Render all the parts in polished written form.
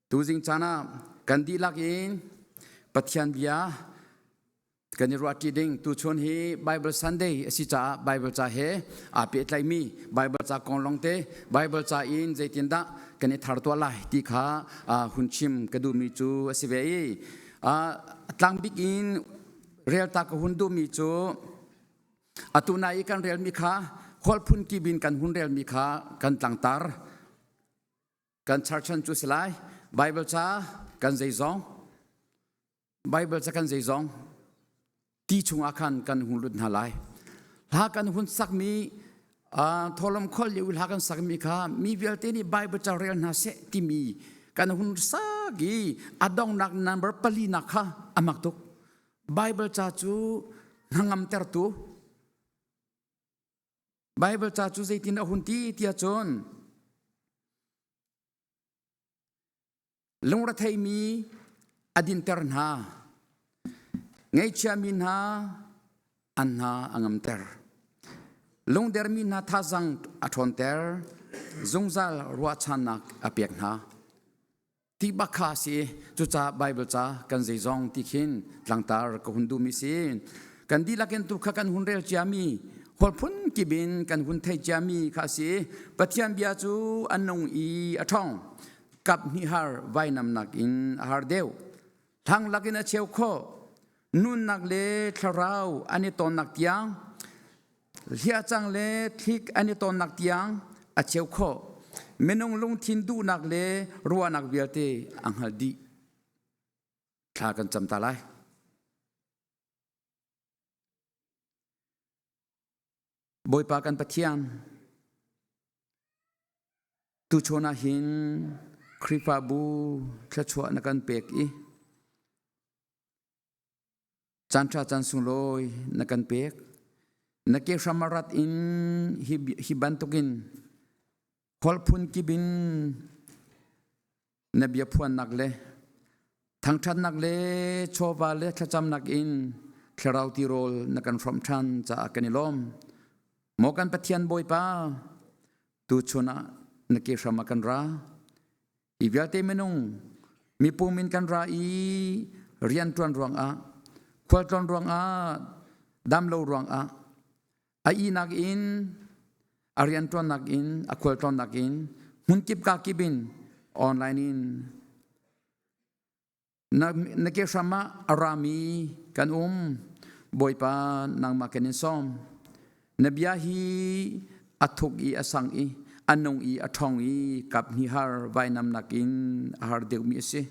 ตูจิงจานากันดีลักอินปัทยันเบียกันนิรัติดิ่งตูชนฮีไบเบิลซันเดย์สิจ้าไบเบิลจ้าเฮอาเปิดไลมีไบเบิลจ้ากองลงเตไบเบิลจ้าอินใจตินดากันนิทาร์ตัวไลที่ขาหุ่นชิมกระดูมีจูสิเวตั้งบิกินเรียลตากหุ่นดูมีจูตุนายกันเรียลมีขาฮอลพุนกีบินกันหุ่นเรียลมีขากันตั้งตาร์กันชาร์ชันจูสไลไบเบิลจ้ากันใจซองไบเบิลจ้ากันใจซองที่ชงอาคารกันหุ่นรุ่นหาไลหากันหุ่นสักมีทอลมคอลอยู่หากันสักมีค่ะมีเวลเตนี่ไบเบิลจะเรียนหาเสที่มีกันหุ่นสักอีอดองนักนัมเบอร์ปลีนักค่ะอามักตุกไบเบิลจะจูนังอัมเตอร์ตูไบเบิลจะจูใจตินหุ่นที่ที่อาจนลงรัฐไทยมีอดินเตอร์หาไงเชื่อมินหาอันหาอังอัมเตอร์ลงเดอร์มินหาท่าจังอัทอนเตอร์จงจัลรัวชันนักอเปียกหาที่บักขาสีจุจ้าไบเบิลจ้ากันใจจงที่ขินหลังตาร์ก็หุ่นดูมิสินกันดีลักเนตุขกันหุ่นเรียลจามีฮอลพุนกิบินกันหุ่นไทยจามีขาสีปัจจัยเบียจูอันนงอีอัทองกับนิฮาร์ไว้นำนักอินฮาร์เดวทางลักเนเชียวโคนุนนักเลทราวอันนี้ตอนนักเตียงเฮียจังเลทิกอันนี้ตอนนักเตียงอาเชียวโคเมนงลงทินดูนักเลรัวนักเบียเตอังฮัลดีถ้ากันจำตาไลบอยปากันปะเทียนตุชนาหินคริปาบูทะชวนักกันเปกอีจันทราจันสุงลอยนักกันเปกนักเกษามารัดอินฮิบันตุกินฮอลพุนกิบินนบีพวนนักเลทั้งชันนักเลโชบาเลขจำนักอินคราวติโรลนักกันฟรอมชันจากกันนิลมโมกันปะเทียนบอยป้าตูชนะนักเกษามากันราอีเวลเตมนุงมีปูมินกันราอีเรียนตรวนรวงอาควาตรวนรวงอาดำโลรวงอาอีนักอินอาเรียนตรวนนักอินอควาตรวนนักอินหุ่นกิบกากิบินออนไลน์อินนักเกษามาอารามีกันบอยปานางมาเกนินซอมนบียาฮีอัทุกอีอสังอีอันนงอีอัทองอีกับนิฮาร์ไว้นำนักอินอาหารเดียวมีสิ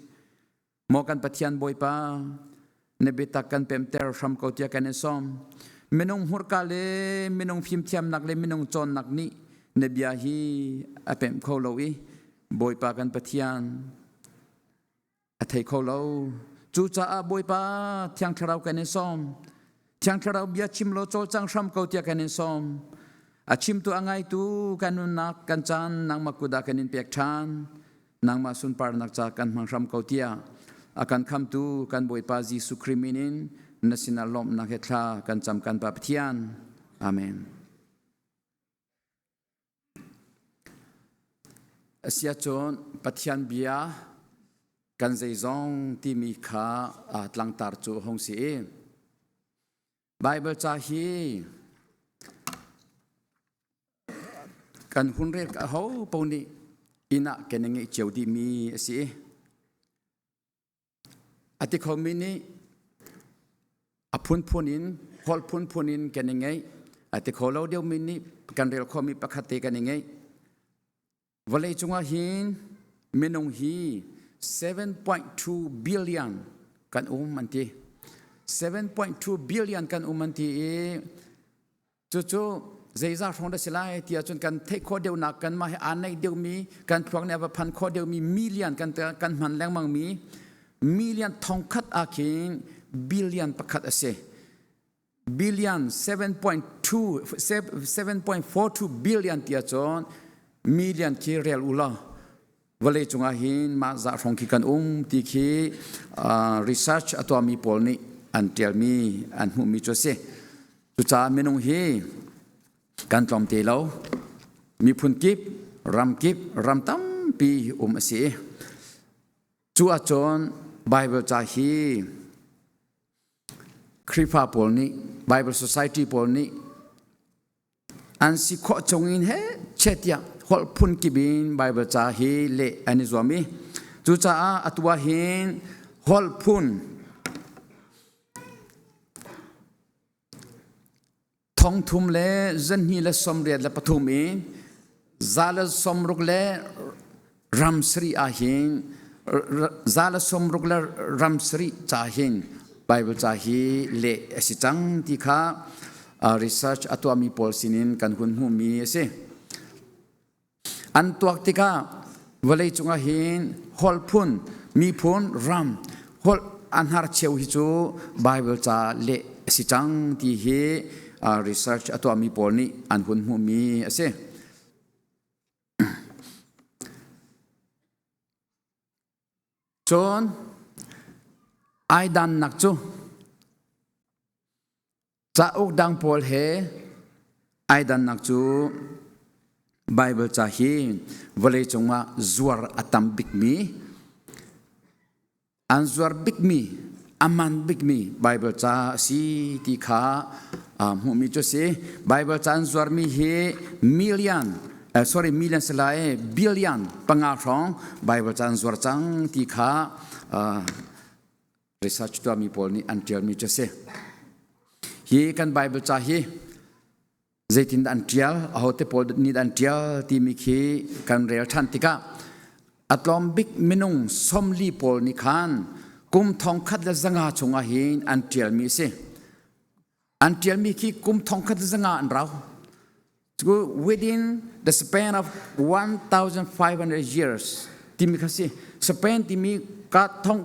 มอกันปะเทียนบอยปานบีตักกันเปมเตอร์ชัมเกาเตียกันในซอมเมนงหัวกาเลเมนงฟิมเทียมนักเลเมนงจอนนักนี้นบียาฮีอเปมเขาเลวีบอยปากันปะเทียนอเทเขาเลวจูจ้าบอยปาเทียงทราวกันในซอมเทียงทราวเบียชิมโลโจจังชัมเกาเตียกันในซอมอาชิมตัวอังไงตัวกันนุนักกันจันนางมากุดากันนินเปียกชานนางมาสุนปาร์นักจากกันมังชัมเกาเตียอาการคำตูกันบอยปาจีสุคริมินินนัสินาลมนักเฮตลากันจำกันปาปเทียนอาเมนเสียจนปเทียนเบียกันใจจงที่มีขาตลังตาร์จูฮงสีไบเบิลจาฮีกันหุ่นเรียกเขาปนีอินะกันยังไงเจ้าดีมีสิอธิคอมินีพุนพุนินฮอลพุนินกันยังไงอธิคอเราเดียวมินีกันเรียกเขามีปกติกันยังไงวันเลยจงอาหินเมนงฮี7.2 billion กันมันที7.2 billion กันมันทีจู่เจซ่าฟองได้สิไลที่จนกันเทคข้อเดียวนักกันมาให้อ่านในเดียวมีกันพวกเนี่ยว่าพันข้อเดียวมีมิลเลียนกันมันแรงมังมีมิลเลียนทองคัดอาคิงบิลเลียนประคัดเสบิลเลียน7.42 billionที่จนมิลเลียนที่เรียลอุลาวันเลยจงอาหินมาจากฟองคิกันที่คีresearch ตัวมีโพลนี่อันเดียวมีอันหูมีจุดเสจุดจ้าเมนงฮีการจอมตีเรามีพุนกิบรำตั้มปีเสีย จูอาจนไบเบิลจาฮีคริปาปอลนี้ไบเบิลโซไซตี้ปอลนี้อันสิขอจงอินเฮเช็ดยาฮอลพุนกิบินไบเบิลจาฮีเละอันนี้สวามีจูจ้าอัตวาหินฮอลพุนทองทุมเล่จันฮีเล่สมเรียดเล่ปฐุมอินซาลสมรุกเล่รัมสรีอาหินซาลสมรุกเล่รัมสรีจาหินไบเบิลจาฮีเละสิจังที่ข้าresearch อัตวามี Paul สินินกันหุ่นหูมีเสอันตัวที่ข้าวลัยจุงอาหินฮอลพุนมีพุนรัมฮอลอันหาร์เชวฮิจูไบเบิลจาเละสิจังที่เฮresearch อัตวามี Paul นี่อันหุ่นหูมีเสจนไอดันนักจูจะอกดังพอลเฮไอดันนักจูไบเบิลจะฮีวลัยจงมาจวรอัตัมบิกมีอันจวรบิกมีอามันบิกมีไบเบิลจะสีที่ข้าหูมีจุดสิไบเบิลจะอันจวรมีเฮมิลเลียนsorry มิลเลียนสลายบิลเลียนปังอาทองไบเบิลจะอันจวรจังที่ข้าresearch ตัวมีพอลนี่อันเดียวมีจุดสิฮีกันไบเบิลจาฮีเจตินอันเดียลเอาเตปอลนิดอันเดียลที่มีคีกันเรียลทันติกาอัตลอมบิกมินุงสมลีปอลนิคานกุมทองคัดและจังอาชงอาหินอันเดียลมีเสอันเดียลมีคีกุมทองคัดและจังอาอันเรา within the span of 1,500 years ที่มีkasi span ที่มีกัดทอง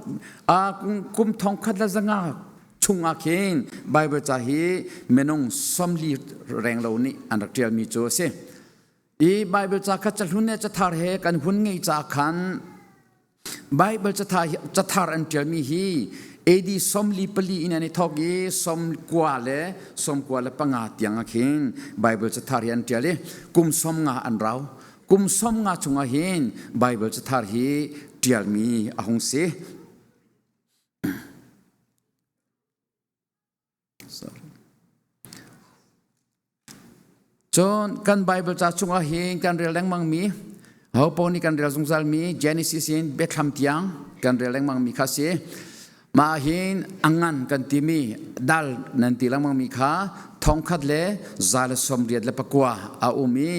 กุมทองคัดและจังอาชุงอาเคนไบเบิลจะฮีเมนงสมลีแรงเหล่านี้อันรักเดียลมีโจเซอีไบเบิลจะขัดจัลหุนเนี่ยจะทาร์เฮกันหุนไงจากขันไบเบิลจะทาร์อันเดียลมีฮีเอดีสมลีปลีอินอันนี้ทอกีสมกว่าเลปังอาเตียงอาเคนไบเบิลจะทาร์อันเดียลกุมสมงาอันเรากุมสมงาชุงอาเฮนไบเบิลจะทาร์ฮีเดียลมีอาหงเซจนกันไบเบิลจะชุงอาเฮงกันเรียลแรงมังมีเฮาปอนี่กันเรียลสงสารมีเจเนซิสเบทลัมติยังกันเรียลแรงมังมีข้าเสมาเฮนอังงันกันที่มีดัลนันติแรงมังมีข้าทองคัดเลซาลสมเรียดเลปกัวอาอุมี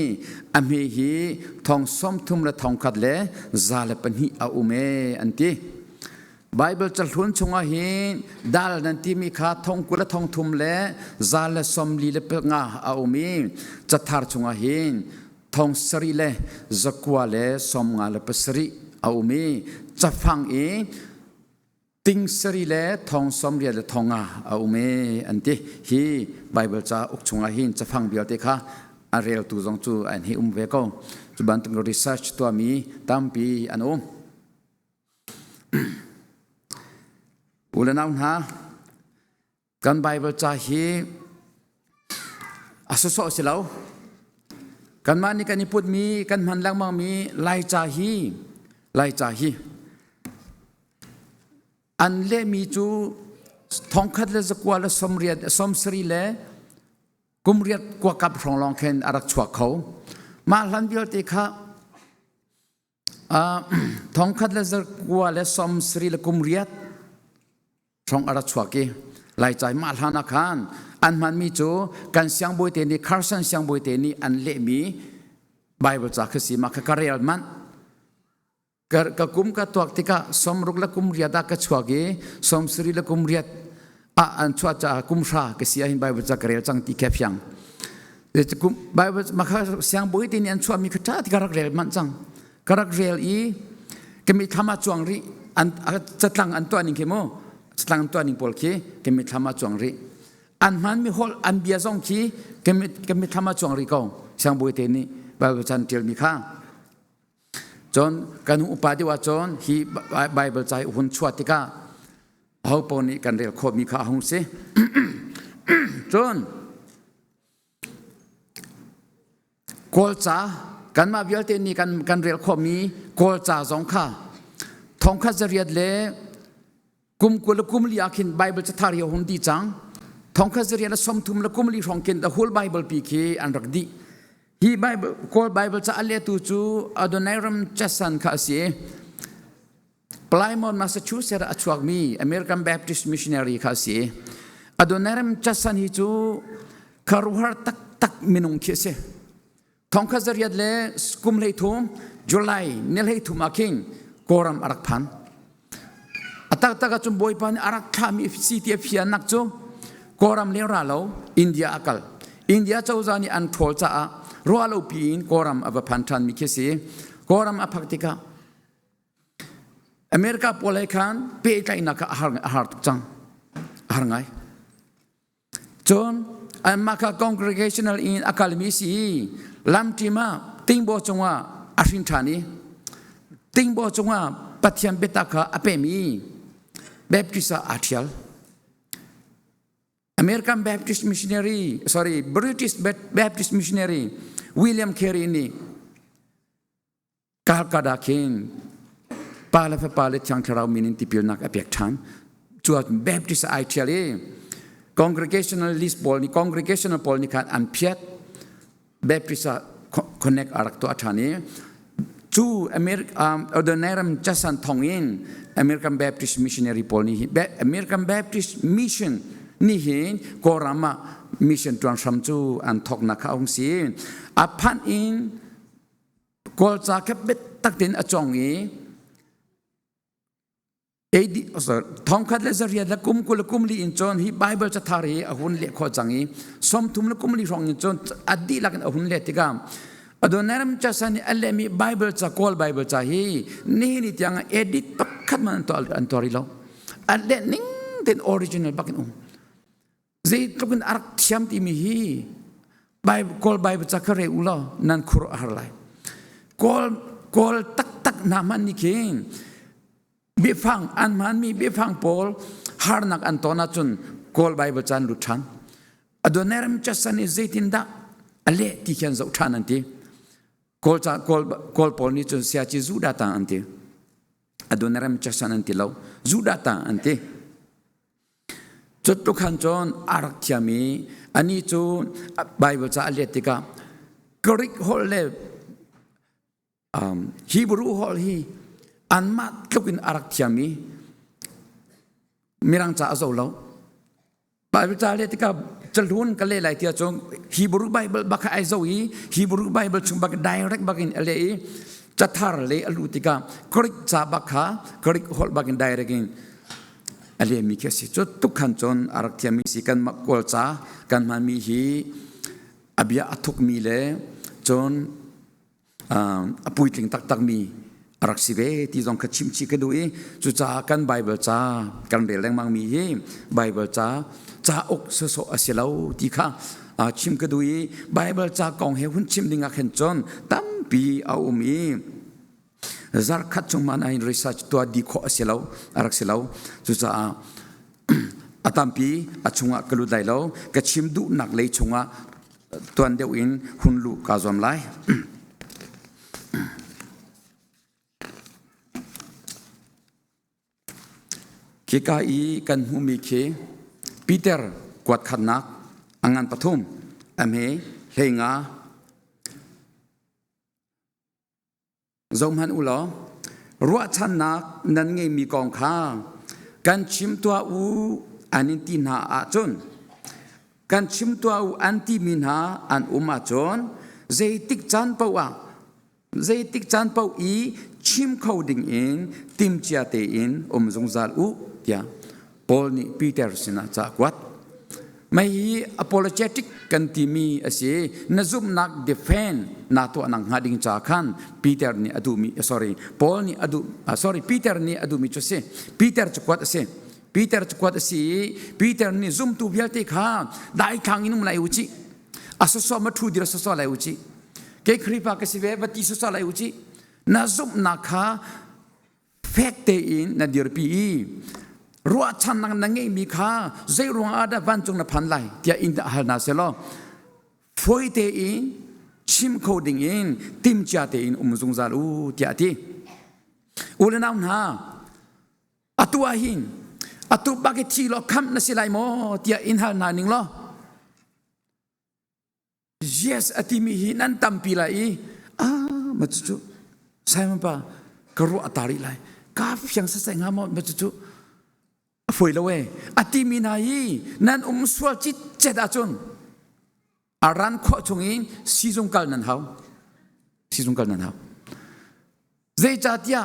อเมฮีทองสมทุมเลทองคัดเลซาลปนีอาอุเมอันที่ไบเบิลจะลุ้นชงอาหินดัลนันที่มีขาทองกุลทองทุมเละซาเลสมลีเลเปงาอาอุมีจะทาร์ชงอาหินทองสรีเลจักวาเลสมงาเลเปสรีอาอุมีจะฟังเองติงสรีเลทองสมเรียเลทองอาอุมีอันที่ฮีไบเบิลจะอุกชงอาหินจะฟังเบียวเตค่ะอาเรียลตูจงจูอันฮีเวโกจุบันตึงรีเสิร์ชตัวมีตามปีอันอุลนาฮะกันไบเบิลจะฮีอาสุสสิลาวกันมานี่กันนิพุดมีกันมันลังมังมีไลจาฮีอันเลมีจูทองคัดเลสกว่าเลสมเรียดสมสรีเลกุมเรียดกว่ากับรองลองเคนอารักชัวเขามาลันเดียวติค่ะทองคัดเลสกว่าเลสมสรีเลกุมเรียดทองอารักชัวกีไล่ใจมาลันอาคารอันมันมีจูกันเสียงบุยเตนี่คาร์สันเสียงบุยเตนี่อันเลมีไบเบิลจากคือมาคาเรียลมันก็กุมกับตัวที่ก็สมรุกละกุมเรียดก็ชัวกีสมสรีละกุมเรียดอันชัวจะกุมชาก็เสียหินไบเบิลจากเรียลจังที่แคบยังเดี๋ยวกุมไบเบิลมาเสียงบุยเตนี่อันชัวมีกระจาที่การเรียลมันจังการเรียลอีก็มีธรรมะจวงรีอันจะตั้งอันตัวนี้เข้มโมจะตั้งตัวนี้พอลคีก็มีธรรมะจวงรีอันมันมีฮอลอันเบียซองคีก็มีธรรมะจวงรีก็เสียงบุยเตนี่ไบเบิลจันเทียลมีข้าจนกันอุปาทิว่าจนฮีไบเบิลใจหุ่นชวติกาเขาปนีกันเรียลโคมีข้าหุ่นเสจนกอลจ่ากันมาเบียลเตนี่กันเรียลโคมีกอลจ่าสองข้าท ทองคำจะเรียดเล่กุมกุลกุมลีอาคินไบเบิลจะทารีหุ่นดีจังทองคำจะเรียดสมทุมละกุมลีรองกินแต่ whole Bible ปีคีอันรักดีฮีไบเบิลกอลไบเบิลจะอัลเลตูจูอดอนไนรัมจัสันข้าเสียปลายมอนมาสาชูเซอร์อัชวักมีอเมริกันแบปติสต์มิชชันนารีข้าเสียอดอนไนรัมจัสันฮิจูคารุฮาร์ตักมินุงเขียเสทองคำจะเรียดเล่กุมเลยทุ่มจุลัยเนลให้ทุ่มอาคิงกอรัมอารักพันตักจุมบอยพันอารักขามีสิทธิพิจารณาจูกอรัมเลราโลอินเดียอักลอินเดียเจ้าจานี่อันโทลจ้ารัวโลปีนกอรัมอับพันทันมิเคสีกอรัมอภักติกาอเมริกาโพลคันเปย์ใจนักอาหารตุจังอาหารไงจนอันมาค่ะ congregational in academy สีลำที่มาติงโบจงว่าอาชินชานีติงโบจงว่าปัจจัยเบตักอเปมีBaptist Artial American Baptist Missionary British Baptist Missionary William Carey ni Calcutta King Pala Chang Karau Minin Tipil Nak Apek Tan Chuat Baptist Artial Congregational List Paul ni Congregational Paul ni kan Ampiat Baptist Connect Arak to AtaniจูAdoniram Jasan Thangngan American Baptist Missionary Paul ni American Baptist Mission ni hin Korama Mission Tuan Samju an Thok Naka Ong Si Apan in Kol Cha Kapet Taktin Achongi Edi Thongkhat le Zaria la kum li in chon hi Bible cha thari ahun le kho changi som thum la kum li rong in chon addi lakan ahun le tigam Adonaram chasani alemi Bible cha call Bible cha hi ni tiang edit pakhat man to antori lo alle ning den original bakin zai tukun arak thiam ti mi hi Bible call Bible cha kare ulo nan khur harlai call tak naman ni king bifang an man mi bifang Paul harnak antona chun call Bible chan luthan Adonaram chasani zaitinda alle ti khan zau than anti Kol Paul ni chun siachi zudata anti Adonaram chasan anti lau zudata anti Chut khan chon arak thiami ani chun Bible cha aletika Greek hol le Hebrew hol hi anma tlukin arak thiami mirang cha azau lau Bible cha aletika Jalun kale lai tia chong Hebrew Bible baka aizawi Hebrew Bible chung baka direct bakin ale chathar le alutika Greek cha baka Greek hol bakin direct in ale mi kesi chot tukhan chon arak thia mi si kan makol cha kan man mi hi abia athuk mi le chon apuitling tak mi arak sibe ti jong khachim chi ka dui chu cha kan Bible cha kan re leng mang mi hi Bible cha ok so asilau ti kha chim ka dui Bible cha kong he hun chim dinga khen chon tam pi au mi zar khat chung man ai research to di kho asilau arak silau chu cha atam pi achunga kalu dai lo ka chim du nak le chunga tuan deu in hun lu ka zom lai ke ka I kan hu mi ke Peter kwat khanak angan pathum ame henga zom han ulo ruwa chanak nan nge mi kong kha kan chim tua u anin tin ha a chon kan chim tua u anti min ha an uma chon zeitik chan pau I chim coding in tim chia te in zong zal u ya Paul ni Peter sina cha kwat mai apologetic kan ti mi ase nazum nak defend na to anang hading cha khan Peter ni adu mi Paul ni adu Peter ni adu mi chose Peter chakwat ase Peter ni zoom tu bialte kha dai khang inum lai uchi asoso ma thu dir soso lai uchi ke khripa ka sibe bati soso lai uchi nazum nakha fakte in na dir pi Ruwa chan nang nangai mi kha zai ruang ada van chung na phan lai tia in da hal na selo foi te in chim coding in tim cha te in zung zal u tia ti ulenam na atua hin atu bageti lo kam na silai mo tia inhal na ning lo yes atimi hi nan tampi lai machu sai ma pa karu atari lai ka fyang sa sai ngamo machu foi lo we atimi na hi nan swal chi cheda chun aran kho chungin sizung kal nan hau zai chatia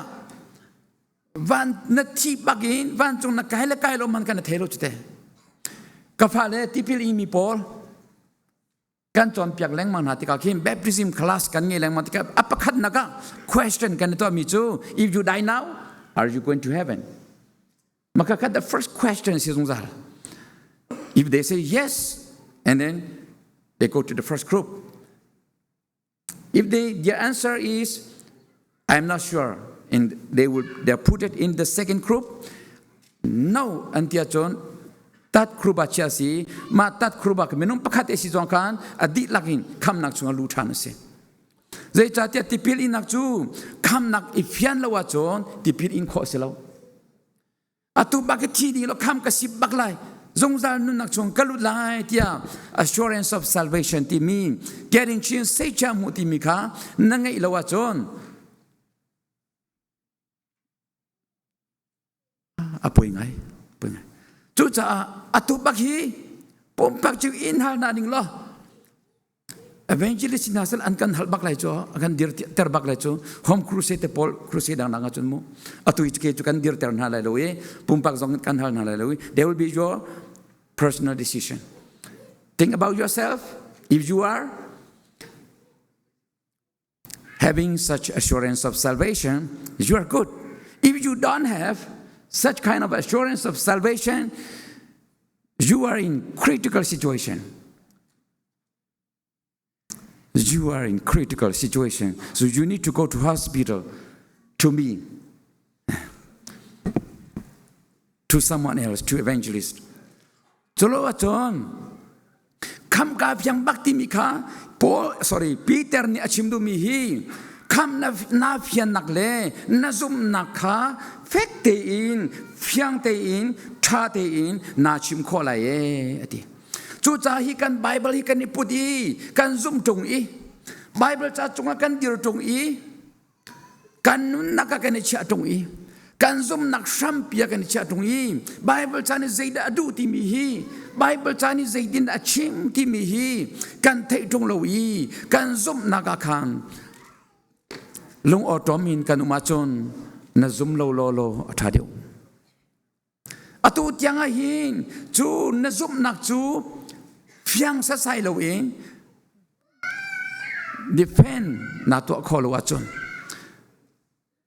van na thi bagin van chung na kai lo man kan thelo chute ka phale tipil imi pol kan chon piak leng man hatika kim baptism class kan nge leng man tika apakhat naga question kan to mi chu if you die now are you going to heaven maka kat the first question is zar if they say yes and then they go to the first group if their answer is I'm not sure and they put it in the second group no antia chon tat kruba chasi ma tat kruba menum pakhat esi jong kan adi lakin kham nak chunga lu than se zai cha tia tipil in nak chu kham nak ifyan lawa chon tipil in kho se lo atu bakati ni lo kham ka sip baklai zongzal nun nak chung kalut lai tia assurance of salvation ti mi getting chin sei cha mu ti mi kha nangai lawa chon apoi ngai chu cha atu bakhi pom pak chu in hal na ding lo evangelist nasal an kan hal bak lai cho akan dir ter bak lai cho home crusade pol crusade dang nga chun mu atu ich ke chu kan dir ter na lai lo e pom pak zong kan hal na lai lo there will be your personal decision think about yourself if you are having such assurance of salvation you are good if you don't have such kind of assurance of salvation, you are in critical situation. You are in critical situation. So you need to go to hospital, to me, to someone else, to evangelist. Cholo achon, kam ka pyang bakti mi kha, Peter ni achimdu mi hi, kam na phian nak le, na zum nak kha, fek te in, fyang te in, cha te in, na chim kho la ye ati. Chu cha hi kan Bible hi kan iput I, kan zum tung I. Bible cha chunga kan dir tung I. Kan nun naka kan cha tung I. Kan zum nak sham pia kan cha tung I. Bible cha ni zaida adu ti mi hi. Bible cha ni zaidin achim ti mi hi. Kan thei tung lo I. Kan zum naka kan. Lung otomin kan umachon na zum lo athadeu atu tianga hin chu na zum nak chu fyang sa sai lo in defend na to kholo achon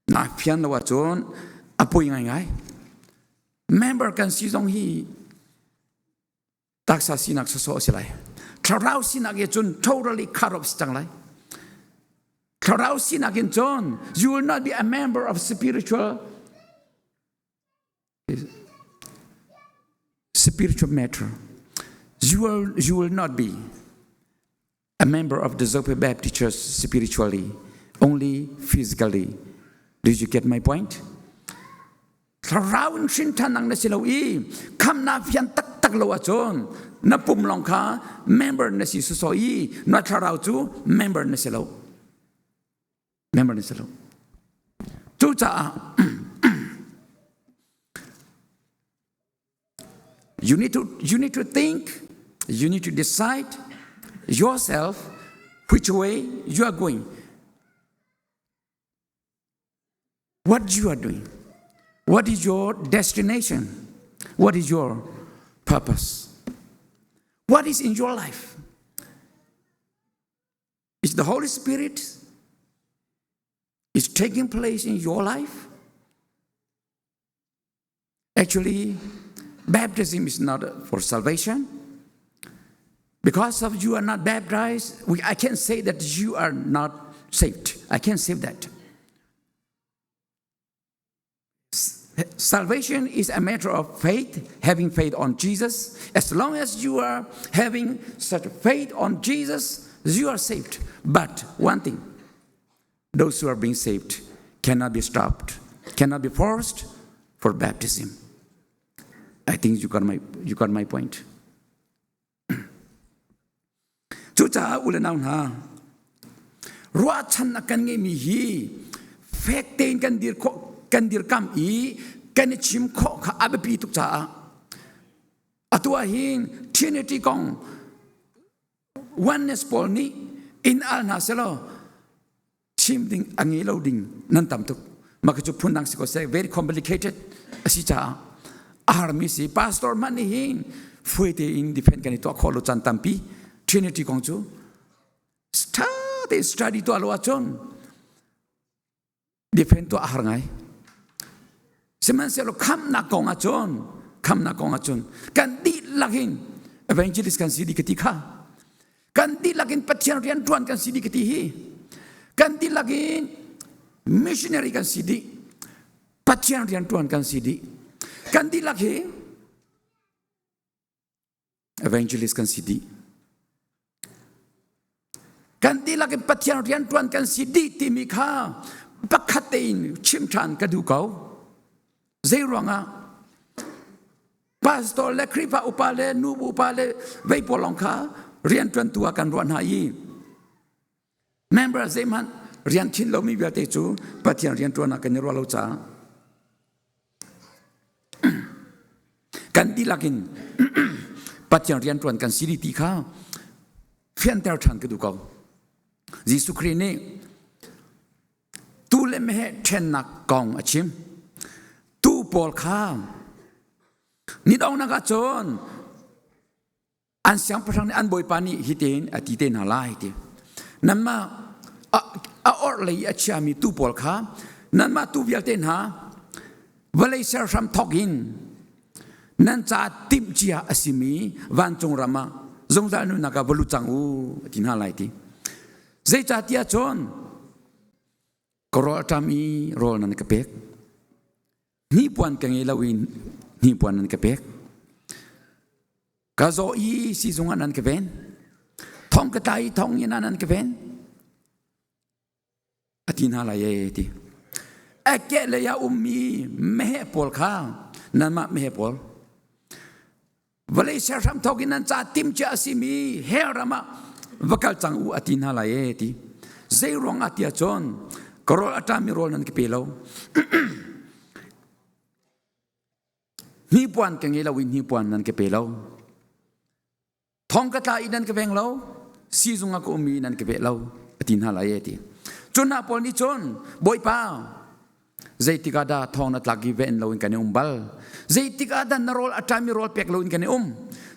na fyang lo achon apoi ngai member kan Zeizong hi taksa sinak so silai tharau sinak ye chun totally cut off stang lai John, you will not be a member of spiritual matter. You will not be a member of the Zope Baptist Church spiritually, only physically. Did you get my point? Round shin tanang na sila kam na fian tak lo achon na pumlong ka member na si susoi na tharau chu member na sila. Member ni selo. Tu cha you need to think, you need to decide yourself which way you are going. What you are doing. What is your destination? What is your purpose? What is in your life? Is the Holy Spirit is taking place in your life? Actually, baptism is not for salvation. Because of you are not baptized, I can't say that you are not saved. I can't say that. Salvation is a matter of faith, having faith on Jesus. As long as you are having such faith on Jesus, you are saved. But one thing, those who are being saved cannot be stopped, cannot be forced for baptism. I think you got my point. จุจ้าอุลนาวนารัวชันนักกันเงมีฮีเฟกเตนกันดีร์กัมอีกันชิมข้อข้าอับปีตุกจ้าอัตัวหินทรินิตี้กองวันเนสปอลนี้อินอัลนาเซโลชิมดิ่งอังเอโลดิ่งนั่นตามตุกมากจุดพูนังสิโกเซ very complicated อสิจ้าอาร์มิสิพาสตอร์มันนี่หินฟุยเตอินดิเพนกันตัวขอลุจันตัมปีทรินิตี้กองจูstudy ตัวลวจนดิเพนตัวอาหารไงสมัยเสร็จคำนักกองอาจนกันดีลักิน evangelist กันสิดีกติกากันดีลักินปัจจัยเรียนทุนกันสิดีกติฮีกันดีลักิน missionary กันสิดีปัจจัยเรียนทุนกันสิดีกันดีลักิน evangelist กันสิดีกันดีลักปัจจัยเรียนทุนกันสิดีที่มีค่าบักขัดเองชิมชันกระดูกเขาเจรวงอ่ะพาสตอร์และคริปอุปาเลนูอุปาเลไว้ปลองค่าเรียนทุนตัวกันรวนหายเมมเบอร์เซมันเรียนชิ้นเรามีเวลาเตจูปัจจัยเรียนทุนกันรัวเราจ้ากันดีลักินปัจจัยเรียนทุนกันสิดีที่ค่าเฟียนเตอร์ชันกระดูกเขายิสุครีนี่ตูเลมเฮเชนนักกองอาชิมตูปอลข้ามนิดองนักจนอันเสียงพระทังอันบอยปานีฮิเตนอติเตนหาลายทีนั่นมาออร์เลยอาชามีตูปอลข้ามนั่นมาตูวิลเตนหาวันเลยเซอร์ชัมทอกินนั่นจะติมจียาอสิมีวันจงรามาจงจานุนักบลุจังอูตินหาลายทีเจจัดยาจนกรอตามีโรนันกเปกนี่ปวนกังเอลาวินนี่ปวนนันกเปกกาโซอีซีซงนันกเวนทองกระต่ายทองยันนันกเวนอธินาลายตีเอเกเลยาอุมีเมฆปอลข้านั่นมาเมฆปอลวันเลยเช้าทำทอกินนั้นจะติมเจาสิมีเฮรามาwakal chang u atin halai ti zeirong atia chon korol atami rol nan ki pelo ni puan ke ngela win ni puan nan ke pelo thong ka ta inan ke beng lo si zunga ko mi nan ke pelo atin halai ti chona pol ni chon boy pa zeitikada thong na tlagi ven lo in kan umbal zeitikada narol atami rol pek lo in kan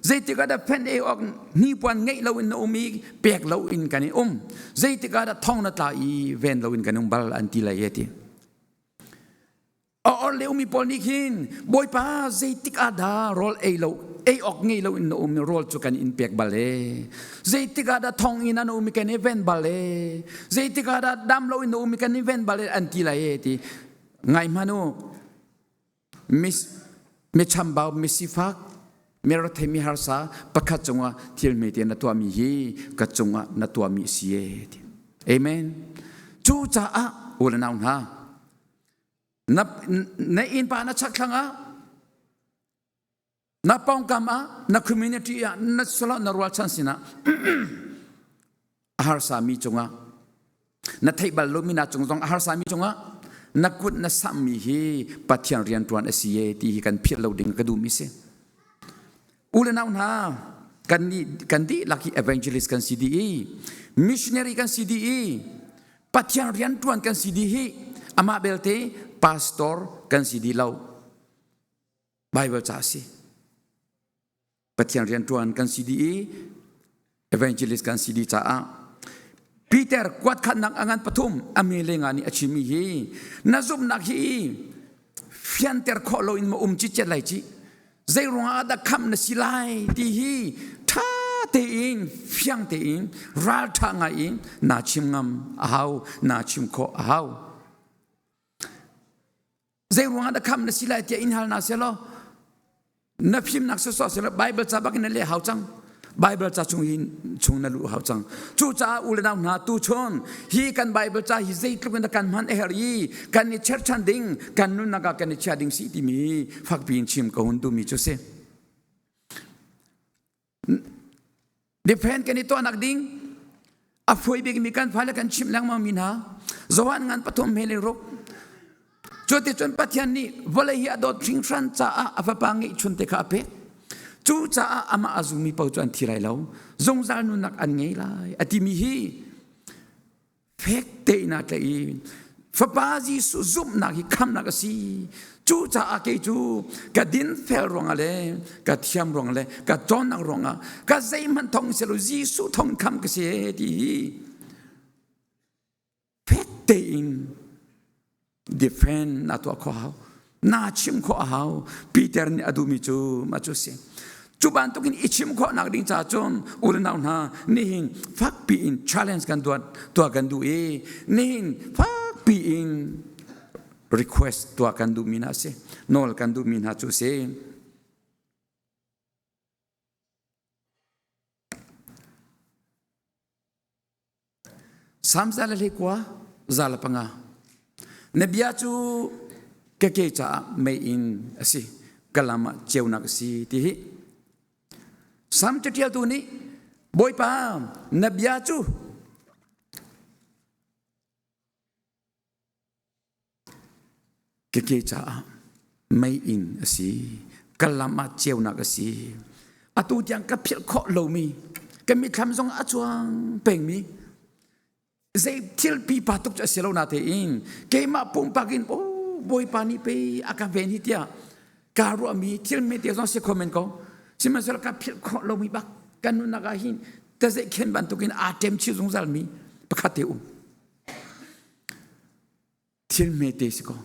zeitikada pen e ok ni puan ngei lo in umi pek lo in kan zeitikada thong na tla I ven lo in kan bal anti la yeti or le umi pol ni hin boy pa zeitikada rol e lo e ok ngei lo in umi rol chu kan in pek bale zeitikada thong in an umi kan ven bale zeitikada dam lo in umi kan ven bale anti la yeti ngai manu mi chambao mi sifakเมื่อเทมิฮาร์ซาประคัตจงว่าที่เมเตียนตัวมีฮีกัจจงว่านัตัวมีเสียเอเมนจูจ้าอุลนาวนานับในอินปานัชักขังนับปองกามนับคอมมูนิตี้นับสละนับรัวชันสินะฮาร์ซามีจงว่านับไทยบาลูมินาจงฮาร์ซามีจงว่านักกุศลสามีฮีปัจจัยเรียนตัวนั้นเสียที่กันเพียรเราดึงกระดูมิเสอุลนาวนากันดีลักกี้ evangelist กันซีดีmissionary กันซีดีปัจจัยเรียนทุนกันซีดีอามาเบลเต้ pastor กันซีดีเรา Bible จ้าสิปัจจัยเรียนทุนกันซีดี evangelist กันซีดีจ้าปีเตอร์กวาดขันนักงานปฐุมอเมริกานี่อาชิมีนาซุมนักฮีฟิอันเตอร์โคโลอินมาจิเจลัยจีใจรวงอาดคำนสิไลที่ฮีท่าเตอินฟิังเตอินรัลทางอินนาชิมงามอ้าวนาชิมโคอ้าวใจรวงอาดคำนสิไลที่อินฮัลนาเซโลนับพิมนักสอบเซโลไบเบิลจะบักนั่นเลยหาวจัง Bible จะชงนั่นรู้เขาจังจู่จ้าอุลนาหนาตูชนฮีกัน Bible จะฮีเจตุกันกันมันเอรีกันนี่เชิดชันดิงกันนุ่นนักกันนี่เชิดดิงสิที่มีฟักปีนชิมกับหุ่นดูมีจุเสdepend กันนี่ตัวนักดิ้งอาฟวยเบกมีการพาลกันชิมแรงมามินาจวนงานปฐมเฮลิรกจนที่จนปัจจัยนี้วลัยฮีอดอทิงฟรันจ้าอาฟปังอิชุนเตคาเปจู่จ้าอามาอาซุมีเป้าจวนที่ไรแล้วจงจานุนักอันไงล่ะอติมีฮีเฟกเตนักเลยฟบาจีสุซุมนักฮีคำนักสิจู่จ้าอาเกจูกัดดินเฟลรองอะไรกัดเทียมรองอะไรกัดจอนนักรองอ่ะกัดใจมันทองเสรุจีสุทองคำกษดีเฟกเตนdefend นาตัวข้าวนาชิมข้าวปีเตอร์นี่อดูมิจูมาจูเสียจุบันตุกินอิชิมข้อนักดิ้งจ่าจนอุลนาหนานี่หินฟักปีอิน challenge กันตัวกันดูนี่หินฟักปีอิน request ตัวกันดูมินาเสนอลกันดูมินาจูเสสามซาลเลยกว่าซาลปังอาเนบียจูเกจ่าไม่อินสิกลามาเจ้านักสิที่สามจุดเดียวตัวนี้บอยปามเนบียจูเกจ่าไม่อินสิกลามาเจ้านักสิอาตูยังกับเพียรข้อโลมีก็มีคำทรงอาจวงเป่งมีเจทิลปีปัตุกจะเสลานาเตอินเกมาปุ่มปากินโอ้บอยปานีไปอาการเป็นฮิตยาการรู้มีทิลเมเดียต้องเสกคอมเมนต์เขาสิมันสลักกับพิลข้อเรามีบักกันนุนักหินแต่เจเข็นบันตุกินอาเต็มชิวงซาลมีประคัตเตอุทิลเมเดียสิเขา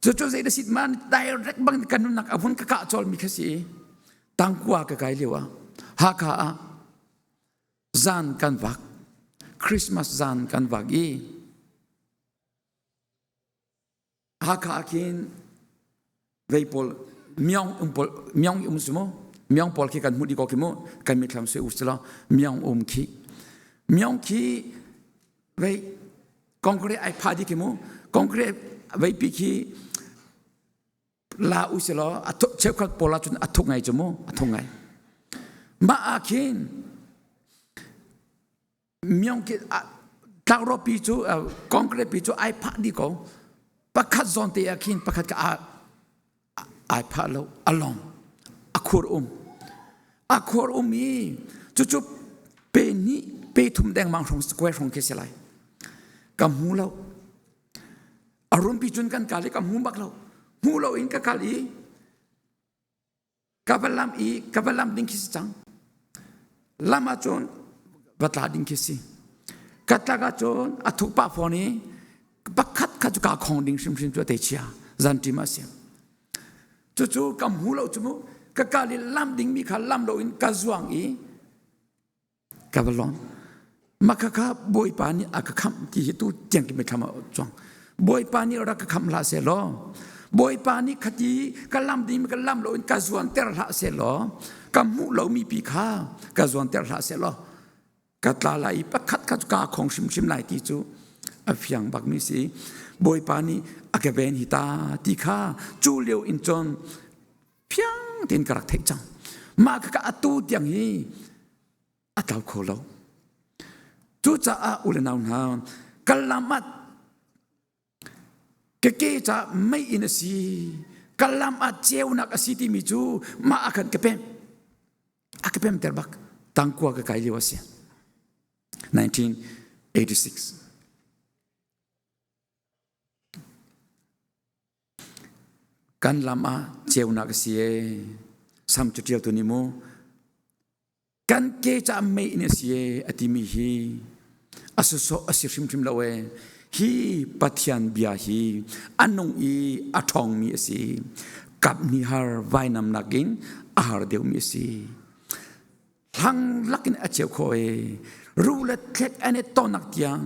จุดๆเจเดสิมันได้รักบังกันนุนักอาวุธกะกะจอลมีแค่สิตั้งกว่ากะไกลเลยวะฮักอาจานกันวักคริสต์มาสจานกันวักอีฮักอาคินเวย์พอลมีองสมอมีองพอลคิกันมุดีก็คิโมกันมีคำเสียอุสละมีองคีเวย์คอนกรีตไอพาดีคิโมคอนกรีตเวย์ปีคีลาอุสละอัตเชื่อขัดพอลาจุนอัตุไงจโมอัตุไงมาอาคินมีองคีตากรปีจูคอนกรีตปีจูไอพาดีก็ปักขัดซอนเตียคินปักขัดกับไอพาเราอลองอควรมีจุเป็นนี้ไปทุ่มแดงมังสงสแควร์ของเคสไลกำหูเราอารมณ์ปีจุนกันกาลีกำหูบักเราหูเราอินกับกาลีกับลำดิ้งคิสจังลำอาจนบัตรดิ้งคิสิกัตลากาจนอัตุปะฟอนีปักขัดขัดจุกาของดิ้งชิมตัวเตชิอาจันทิมาเสียจู่ๆกำหูเราจมูกกาลีลำดิ้งมีขาลำเราอินกาจวงอีกับลอนมาข้าบอยปานีอักขำที่ตัวเจียงกิไม่ทำจวงบอยปานีรักขำลาเสลอบอยปานีขจีกลำดิ้งมีกลำเราอินกาจวงเตอร์ลาเสลอกำหูเรามีปีขากาจวงเตอร์ลาเสลอกัตลาไหลปักขัดขัดจุกาของชิมไหลที่จู่อภิยังบักมิสีบอยปานีอากาเบนฮิตาที่ข้าจูเลียวอินจอนเพียงเต็นกระเทจังมาข้าตูดอย่างนี้อัตเอาโคโลจู่จ้าอุลนาวนากัลลามัดเก๋จะไม่อินสีกัลลามัดเจ้านักสีที่มีจูมาอากันกระเพมเตอร์บักตั้งกัวกะไกลีวะเสีย1986กันลำอาเจ้านักเสียสามจุดเดียวตัวนี้โมกันเกจะไม่อินเสียอติมีฮีอาสุโซอาศิชิมละเวฮีปัทยันบิอาฮีอันนงอีอัทองมีสีกับนิฮาร์ไว้นำนักินอาหารเดียวมีสีทั้งลักินอาเจียวโคเอรู้และเทคอันนี้ต้นนักยัง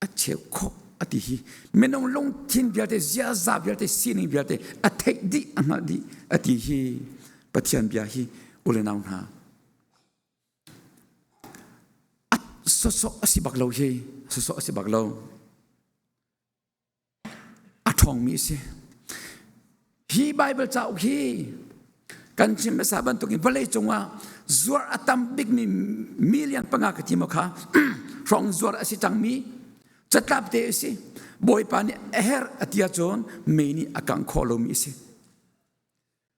อาเจียวโคอติฮีไม่ต้องลงทิ้งเบียร์เตเสียซาเบียร์เตซีนิเบียร์เตอเทคดีอันนั้นดีอติฮีปัจจัยเบียร์ฮี อุเลนาวนาสสสิบักเราเฮสสสิบักเราอัทองมีเสฮีไบเบิลจะโอเคกันชิมภาษาบันตุกินพระเลยจงว่าจวดอัตมบิกมีมิลลิอนปังกะที่มาค่ะรองจวดอสิจังมีจะกลับเตะสิบอยปานี่เอร์อติยาจอนเมนี่อากังโคโลมีสิ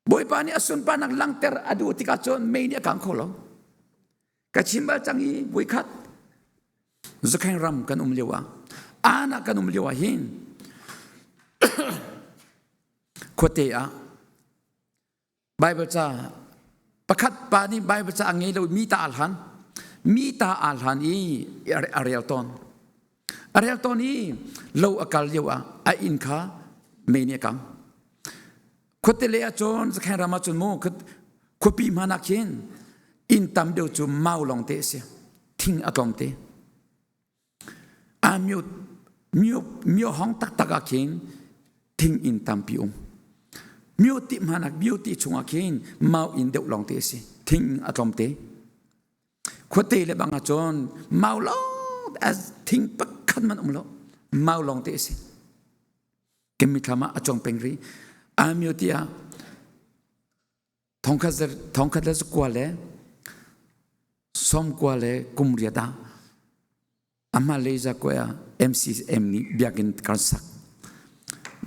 บอยปานี่อสุนปานักลังเตอร์อดูติกาจอนเมนี่อากังโคโลกะชิมบาจังอีบอยคัดจะแข่งรำกันเลียวอานากันเลียวหินโคเตอะไบเบิลจะประคัดปานี่ไบเบิลจะอังเงเรามีตาอัลฮันอีอาเรียลตอนนี้เราอากาศเลียวอาอินคาเมเนียกังโคเตเลียจอนจะแข่งรำมาจนโมโคปีมานักเห็นอินตามเดียวจูเมาลองเตะเสียทิ้งอากองเตะมิวห้องตักเข็นทิ้งอินตามพิองมิวติมานักมิวติชงอาเข็นมาอินเดียวลองเตะสิทิ้งอารมณ์เตะขวดเตะเลยบางอาจารย์มาลองทิ้งปักขันมันลองมาลองเตะสิเกมิธรรมะอาจารย์เป็นรีมิวติอาทองคัดเลยสกวาเลยสมกวาเลยกุมเรียดาอามาเลจะก็MCM นี่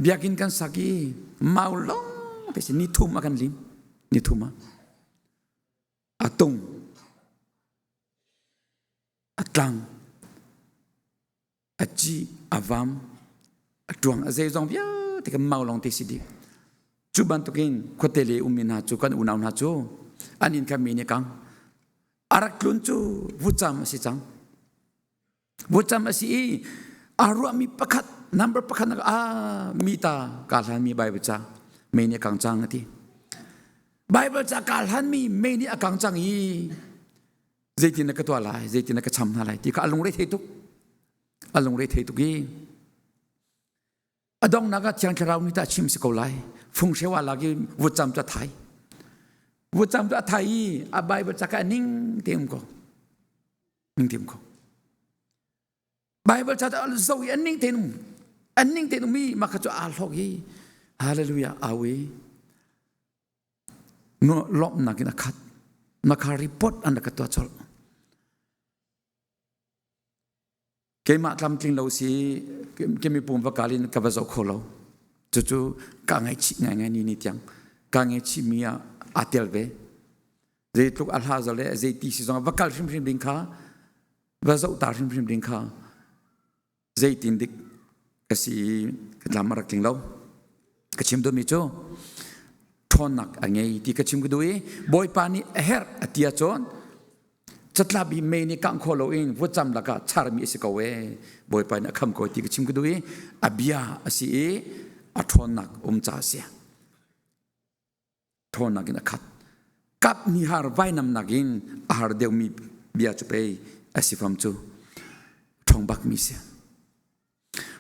biakin kan saki mau long pesi ni thum akan lim ni thuma atung atlang aji avam atuang Zeizong bia te mau long te sidi chuban tokin khotele umina chu kan unaw na chu anin kamini kang arak klun chu vucham si chang bukan masih arwah mi pakat number pakat nak mita kalhan mi Bible baca meni kangcang nanti Bible baca kalhan mi meni kangcang i zaitin nak ketua lai zaitin nak kecam lai ti ka alung rei tu gi adong naga tiang kerau ni ta chim sekolai fung sewa lagi bucam tu thai Bible baca ka ning tim ko Bible cakap Al-Zawi aning tenung mi maka tu al-hogi haleluya awi no lop nak kat maka report anda ketua col kemak lam ting lau si kemi pum bakalin kabazau kholo cucu kangai chi ngai ni tiang kangai chi mia atel be zeituk al-hazale zeiti si zong bakal shim dingkha bazau tar shim dingkha Zaitin dik kasih lamarak ting lau kacim do mico thonak angai ti kacim kedui boy pani her atia chon chatlabi meni kang kholo in vucham laka charmi sikawe boy pani kham ko ti kacim kedui abia asi athonak cha sia thonak in akhat kap ni har vainam nagin har deu mi bia chupe asifam chu thongbak mi sia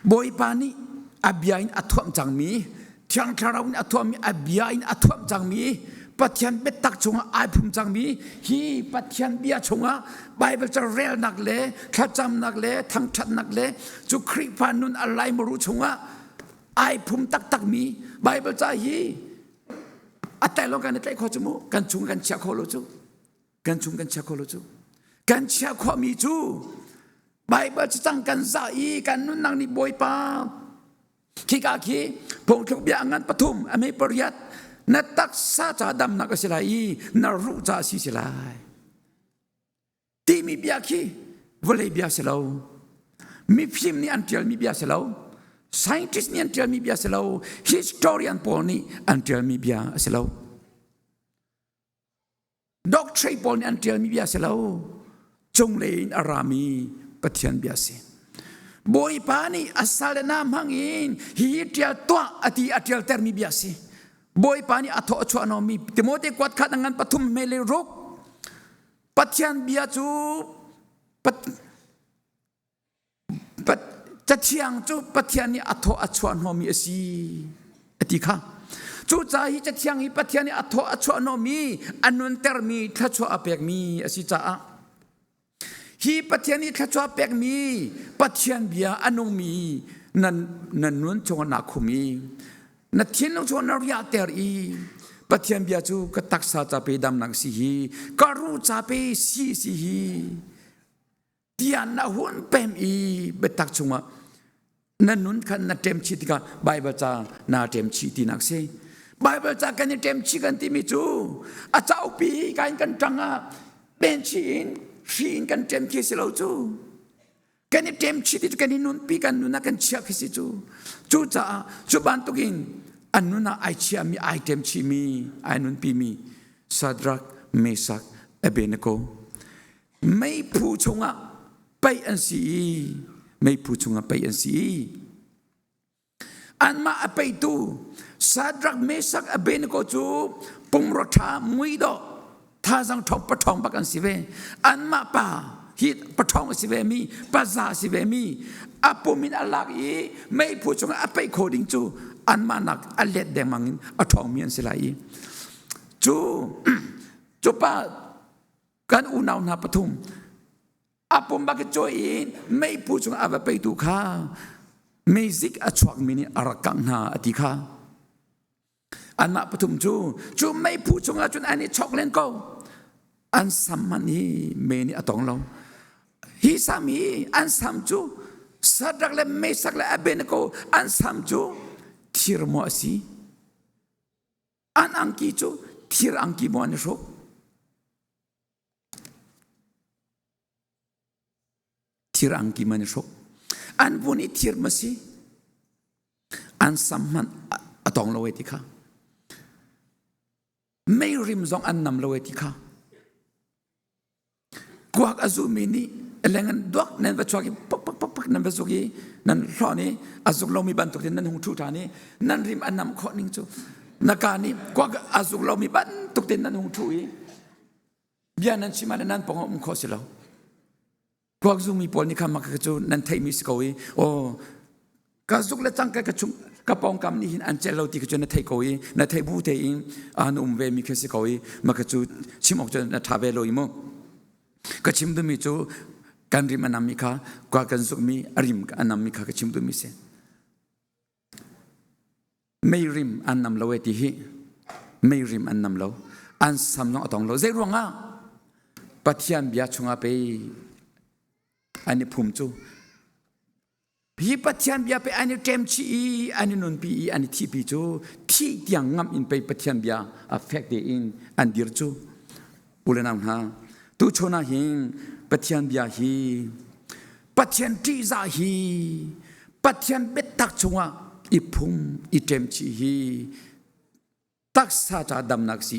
boy pani abiain athuam changmi thiang tharawin athuam abiain athuam changmi pathian betak chunga aphum changmi hi pathian bia chunga Bible cha rel nakle thacham nakle thangthat nakle chu khri phanun alai moru chunga aphum tak mi Bible cha hi atai lo kan tai kho chumu kan chung kan cha kho lo chu kan chung kan cha kho lo chu kan cha kho mi chu Bible cakap kan zai kan nunang ni boy pa kikaki pongklok biangan patum ame periat natak sa cadam nak silai naru ca si silai timi biaki boleh biasa lau mi film ni antial mi biasa lau scientist ni antial mi biasa lau historian pol ni antial mi biasa lau doctor pol ni antial mi biasa lau jonglein arami Patian biasa. Boy pani asal nam hangin hitia tua ati atial termi biasa. Boy pani atho achwa nomi Timote kuat khat dengan patum mele rok. Patian biacu Catiang tu patian ni atho achwa nomi asi. Atika. จูจ่าฮิจะเที่ยงฮิปัทยานี่อัทโตอัชวโนมีอันนุนเตอร์มีทัชวอเปกมีอสิจ่าฮีปัทยานี่ทัชวอเปกมีปัทยานเบียอันนุมีนันนุนจงนักขุมีนัดเทียนลงจงนริยาเตอร์อีปัทยานเบียจูก็ตักษาจ่าไปดำนักสิฮีการูจ่าไปสีสิฮีเตียนน่ะหุ่นเป็มอีเบตักจงว่านั่นนุนขันนัดเต็มชีติกาไบเบิลจานาเต็มชีตินักเซไบเบิลจากันนี่เต็มชีกันที่มิจูอาจารย์ปีกันจังอ่ะเป็นชีนกันเต็มชีสิเราจูกันนี่เต็มชีติกันนี่นุนปีกันนุนนักกันเชียกิสิจูจ่าจูบันตุกินอันนุนน่ะไอเชียมีไอเต็มชีมีไอนุนปีมีซาดรักเมซักเอเบเนโกไม่ผู้ชงอ่ะไปอันสีไม่พูดชงไปอันสีอันมาไปตูซาดรักเมสักอเบนโกจูปงรถามุยดอท่าสังทบปะทองปักันสิเวอันมาป่าฮิตปะทองสิเวมีปะซาสิเวมีอปุมินอลักอีไม่พูดชงไปโคดิงจูอันมานักอเล็ดแดงมังอทองเมียนสิไลจูป้ากันอุณาวนาปทุมอาปมบักจอยไม่พูดถึงอาไปดูข้าไม่ซิกอชวกมินิอารักังนาอติข้าอันมาปฐุมจูไม่พูดถึงอาจุนอันนี้ช็อกเล่นก็อันสัมมันนี้เมนี่อตองเราฮิสามีอันสัมจูสัดรักและไม่สักและอเบนโกอันสัมจูทีรมอสีอันอังกีจูทีรอังกีมวนโชทีรังกิมันชกอันบุญอิทีรมาสิอันสัมมันอตองโลเวติค่ะไม่ริมซองอันนำโลเวติค่ะกวากอาซูมินีแรงอันดวกนั่นวัชวกิปักนั่นวัชวกินั่นรอนี้อาซุกเรามีบันทุกที่นั่นหงทุธานี้นั่นริมอันนำข้อนิ่งจูนักการนี้กวากอาซุกเรามีบันทุกที่นั่นหงทุยเบียนั้นชิมานั้นปองอมข้อสิเราพวกซุมีปอลนี่ข้ามากระจุนันไทยมิสกอยโอ้กระจุกและจังกระจุกระปองกำนี่หินอันเจเราตีกระจุนันไทยกอยนันไทยบูเตอินอันเวมิเคสิกอยมากระจุชิมออกจนนัทาเวโลอิโมกระชิมดูมิจูกันริมอันนามิคากว่ากันซุมีริมอันนามิคากระชิมดูมิเซไม่ริมอันนำเราเวทีฮีไม่ริมอันนำเราอันสำนองตองเราเจรวงอ่ะปัทยานเบียชงอาไปอันนี้ภูมิจูพี่ปัจจัยเบียไปอันนี้เต็มชีอันนี้นนปีอันนี้ที่ปีจูที่ยังงำอินไปปัจจัยเบียaffect เดอินอันเดียร์จูอุลนามฮะตุชนะหิงปัจจัยเบียฮีปัจจัยที่จะฮีปัจจัยเบ็ดตักชงว่าอีภูมิอีเต็มชีฮีตักษาจะดำนักสี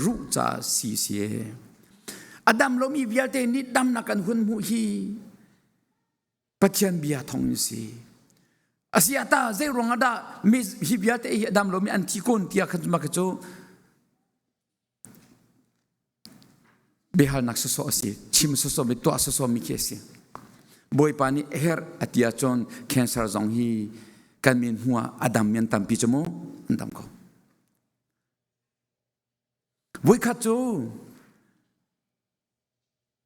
รู้จะสีเสียอดัมเรามีเบียเตนิดดำนักกันหุ่นหูฮีปัจจัยเบียทองสีอาศัยตาเจรงอดามีฮิเบียเตอดัมเรามีอันที่คนที่อาคันมากระโจเบหานักสสสีชิมสสมีตัวสสมีเคสีบอยปานีเฮร์อติยาจอนแคนเซอร์จงฮีกันมีหัวอดัมยันตัมปิจโมอันตัมเขาบอยขัดโจ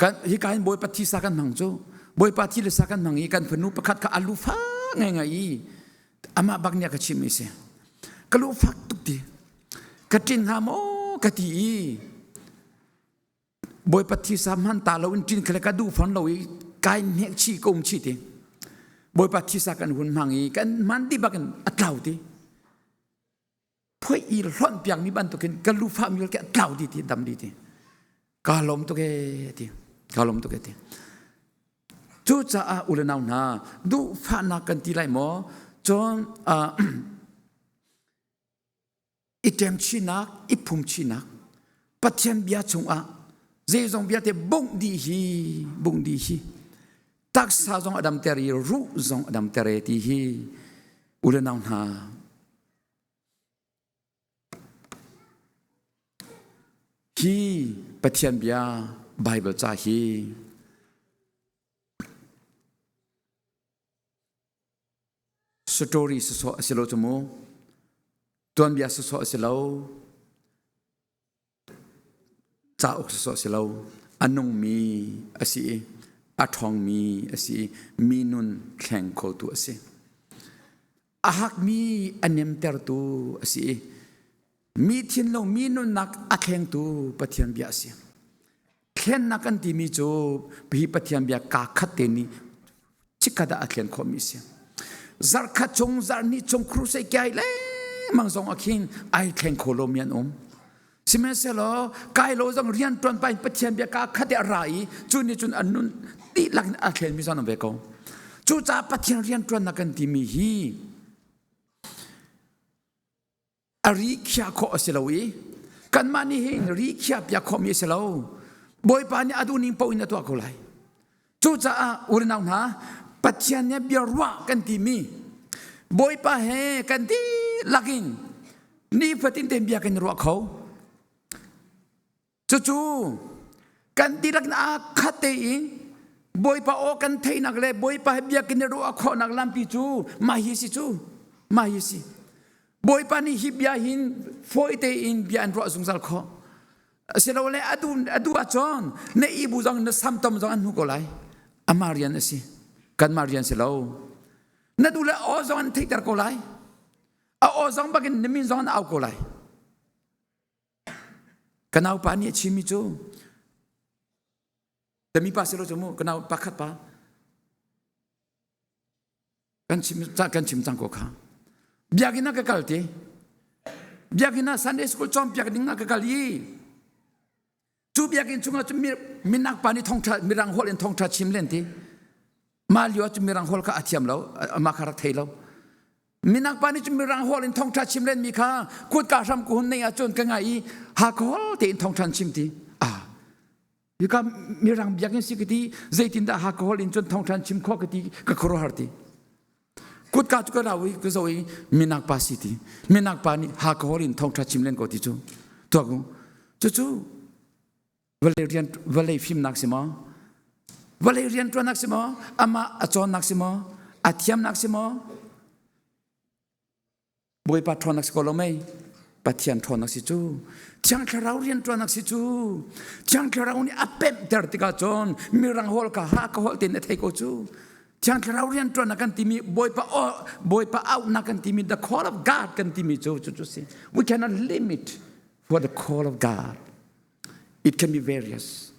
กันฮิการบอยปฏิสักันมังโจบอยปฏิเลสักันมังอีกันพนุประคัดกับอลูฟ้าไงอามาบักเนี่ยกชิมิเสกลูฟักตุกทีกจินหามโอกตีบอยปฏิสามันตาเราอินจินเคลกดูฟันเราอีกายเนกชีกมชีติบอยปฏิสักันหุ่นมังอีกันมันดีบักันอัตลาวติเพื่ออีร้อนเปียงมีบันตุกินกลูฟ้ามีแก่อัตลาวดีติดำดีติกาลมตุกเอติกาลมตุกเอติจูจ่าอุลนาวนาดูฟานักกันทีไรหมอจนอิเทมชินักอิพุมชินักปัจเจมเบียชงอาเจจงเบียเตบุงดีฮีตักษาจงอดัมเตรีรูจงอดัมเตรีตีฮีอุลนาวนาฮีปัจเจมเบียไบเบิลจ่าฮีสตอรี่สโลจมู tuan biasa so silau cauk so silau anung mi asi athong mi asi minun kheng khol tu asi ahak mi anem ter tu asi mi thin lo minun nak akheng tu pathian bia si khen nak an ti mi chu bi pathian bia ka khat te ni chikada akhen kho mi si zar kha chong zar ni chong kru se kai le mang zong akhin ai khen kho lo mian simeselo kai lo zong rian tron pai pathian bia ka khat te rai chu ni chun anun ti lak akhen mi zon be ko chu cha pathian rian tron nak an ti mi hi ari khia kho asilawi kan mani hin ri khia pya kho mi selo boy pa ni adu ning po in to ko lai chu cha a urnaw na pathian ne bia rwa kan ti mi boy pa he kan ti lakin ni fatin tem bia kan rwa kho chu kan ti lak na khate in boy pa o kan thei nak le boy pa bia kin rwa kho nak lam pi chu ma hi si chu ma hi si boy pani hibia hin foite in bian ro sungsal kho selo le adu achon ne ibu jong na samtom jong anu ko lai amarian asi kan marian selo na du le o jong theitar ko lai a o jong bagin nimin jong au ko lai kanau pani chimi chu demi pa selo chumu kanau pakhat pa kan chim chang ko kha biagina ke kalte biagina Sunday school chom biagina ke kali tu biagin chunga minak pani thongtha mirang hol en thongtha chimlen ti malio chu mirang hol ka athiam lo makharak thailo minak pani chu mirang hol en thongtha chimlen mi kha kut ka ram ku hun nei achon ka ngai ha khol te en thongthan chimti yika mirang biagin sikiti zaitin da ha khol in chon thongthan chim kho kati ka khoro harti kut ka chu rawi ku zoi minak pa siti minak pa ni ha ko rin thong tha chimlen ko ti chu to ku chu valerian nak sima valerian tro nak sima ama achon nak sima athiam nak sima boy pa tro nak ko lo mai pathian tro nak si chu chang kharau rian tro nak si chu chang kharau ni apem ter ti ka chon mirang hol ka ha ko hol tin ne thai ko chu chang kharau rian tron nakan timi boy pa out nakan timi the call of God kan timi chu si we cannot limit for the call of God. It can be various.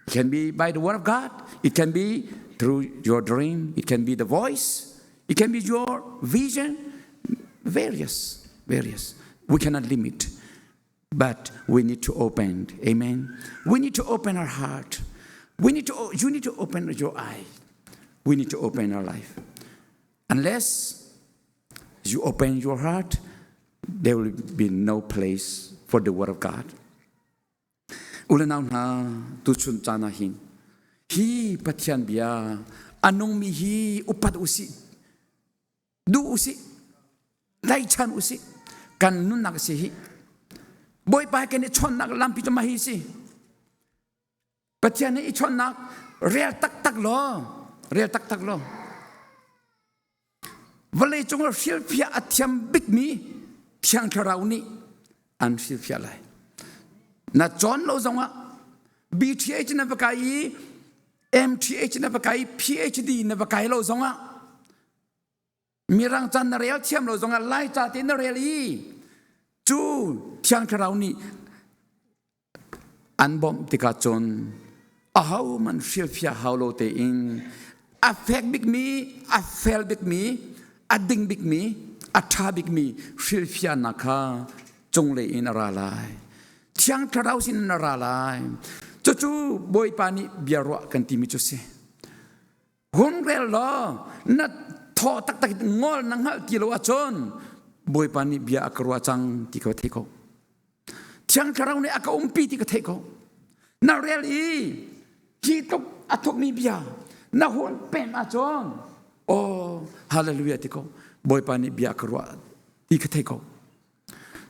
It can be by the word of God, it can be through your dream, it can be the voice, it can be your vision, various. We cannot limit, but we need to open. Amen. We need to open our heart. You need to open your eye. We need to open our life. Unless you open your heart, there will be no place for the word of God. Ulanau na tu chun chana hin. Hi pathian bia anong mi hi upat usi. Du usi. Lai chan usi. Kan nun nak si hi. Boy pa ken chon nak lampi to mahi si. Pathian ni chon nak real tak lo. Real tak lo. Valai chung silpia athiam big mi thiang tharau ni an silpia lai. Na John lo zonga BTH na bakai MTH na bakai PhD na bakai lo zonga mirang chan na real thiam lo zonga lai cha tin na real I chu thiang tharau ni an bom tika chon a how man silpia how lo te in affect big me, a fail big me, a ding big me, a ta big me, silpia naka, jongle in a ralai. Tiang taraus in a ralai. Chu boy pani biarwa kan timi chu se. Hongrel lo, na tho tak ngol nang hal kilo achon. Boy pani bia akarwa chang tiko teko. Tiang tarau ne aka umpi tiko teko. Na really, hito atok mi bia. Na hon pen achon. Oh, hallelujah tiko. Boy pani bia karwa ikateko.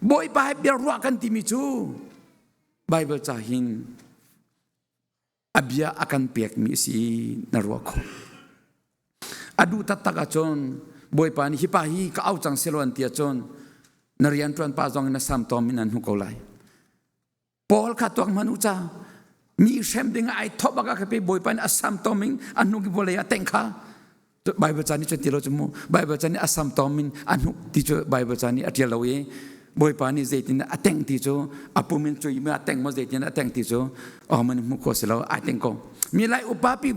Boy pa bia rwa kan timi chu. Bible chahin abia akan pek mi si narwa ko. Adu tatak achon boy pani hipahi ka au chang selwan ti achon. นเรียนตวนป้าจงนะซ้ำตอมินันหุกเอาไลปอลขัดตัวมนุษย์จ้ามีเชมดึงไอ้ทบบักกะไปบอยไปอัสซัมตอมิงอันนุกิบเลยเต็งข้าไบเบิลจานี่จะตีเราจมูกไบเบิลจานี่อัสซัมตอมิงอันนุที่จะไบเบิลจานี่อัดเดียเราเองบอยปานี่เจตินอัดเต็งที่จะอัปุมินจุยเมื่ออัดเต็งมาเจตินอัดเต็งที่จะอ๋อมันมุกโคสิเราอัดเต็งก็มีหลายอุปาปี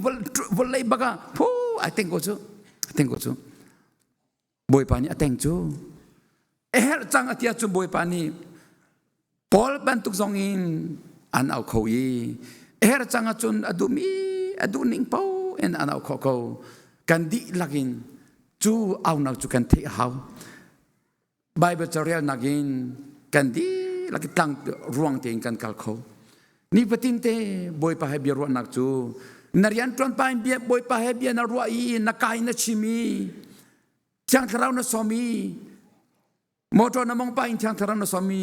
วลเลยบักกะผู้อัดเต็งก็จะอัดเต็งก็จะบอยปานี่อัดเต็งจะจังอัดยาจุบอยปานี่ปอลบันทุกซองอินอันเอาเขาอีจังจุนอดูมีอดูนิ่งเป้าอันเอาเขากันดีลักินจูเอาหนักจูกันเทหาไบเบิลจะเรียนนักินกันดีลักตั้งรวงเตียงกันกัลเขานี่ปฏินเตบอยปะให้เบียร์รวนักจูนเรียนตอนไปเบียร์บอยปะให้เบียร์นรัวอีนักกายนักชิมีจังทราวนสามีมอตรนมองไปอินทางทารนสามี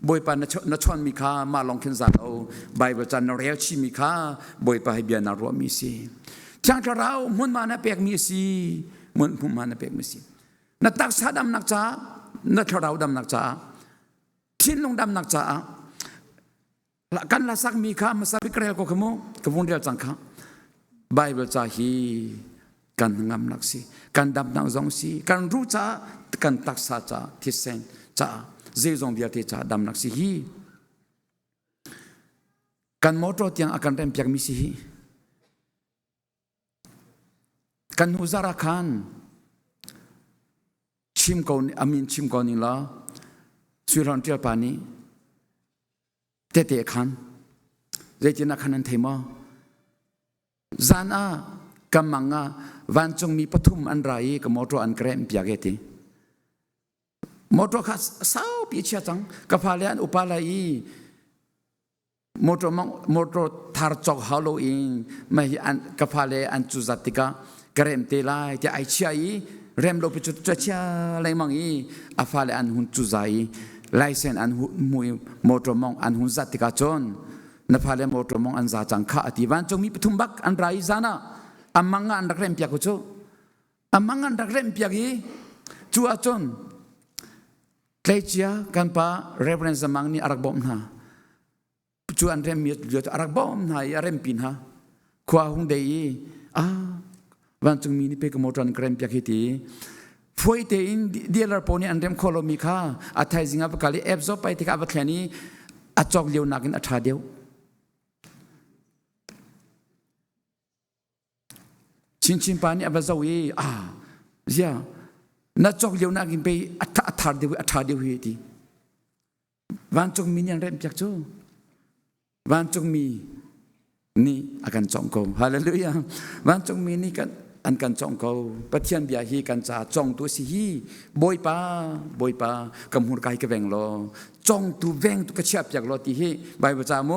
บอยปานนชอนมีค่ามาลองขึ้นจากเอาใบประจันเรียชิมีค่าบอยปาให้เบียนรัวมีสีทางทาราวมุนมานะเปียกมีสีมุนมานะเปียกมีสีนักตักษาดำนักจ้านักทาราวดำนักจ้าทิ้นลงดำนักจ้ากันละสักมีค่ามาสักเกลียวก็ขโมยกระพุ้งเดียวจังค่าใบประจาฮีกันงามนักสีกันดำนักจงสีกันรู้จ้ากันตักษาจ้าที่เซนจ้าเจซงเบียร์ที่จ้าดำนักสีฮีกันมอตรที่ยังอาการเต็มเปียกมีสีฮีกันหุซาระคันชิมกอนอามินชิมกอนี่ละสุรันเทียปานีเตะคันเจจินักขันนันเทมาจานากำมังวันจงมีปฐุมอันไรกับมอตรอันเกรมเปียกเอติมอตรข้าสาวปีเชียจังกับพาเลอันอุปาลัยมอตรทาร์จอกฮาโลอินไม่อันกับพาเลอันจุจัติกาเกรมเตลายที่ไอเชียเรมโลปิจุดเชียอะไรมังอาพาเลอันหุนจุใจไลเซนอันมวยมอตรมองอันหุนจัติกาจนนับพาเลมอตรมองอันซาจังข้าอธิวันจงมีปฐุมบักอันไรจานะอามังอันรักเรมเปียกุโจอามังอันรักเรมเปียกีจูอาจนเคลเจียกันปะเรเฟรนซ์มังนี่อารักบอมนะจูอันเรมมีจุดอารักบอมนะอาเรมปินฮะขวาหงเดียวันจงมีนี่เป็นกมอตรันเกรมเปียกีตีฟอยเตอินเดียร์ปนี่อันเรมโคโลมิค่าอัฐายจิงอับกาลีเอฟโซไปที่กับแค่นี้อัจจอกเลียวนักินอัฐาเดียวชินปานี่อับซาวีเจ้านัดจอกเลียวนักินไปอัฐาเดียวเฮตีวันจงมีอย่างเรมจักโจวันจงมีนี่อาการจงเขาฮาเลลูยาวันจงมีนี่กันอันกันจงเขาปะเทียนเบียฮีกันจ่าจงตัวสิฮีบอยปากำหัวไก่กระเวงโลจงตัวเวงตัวกระเชียบจากโลตีฮีใบประจาโม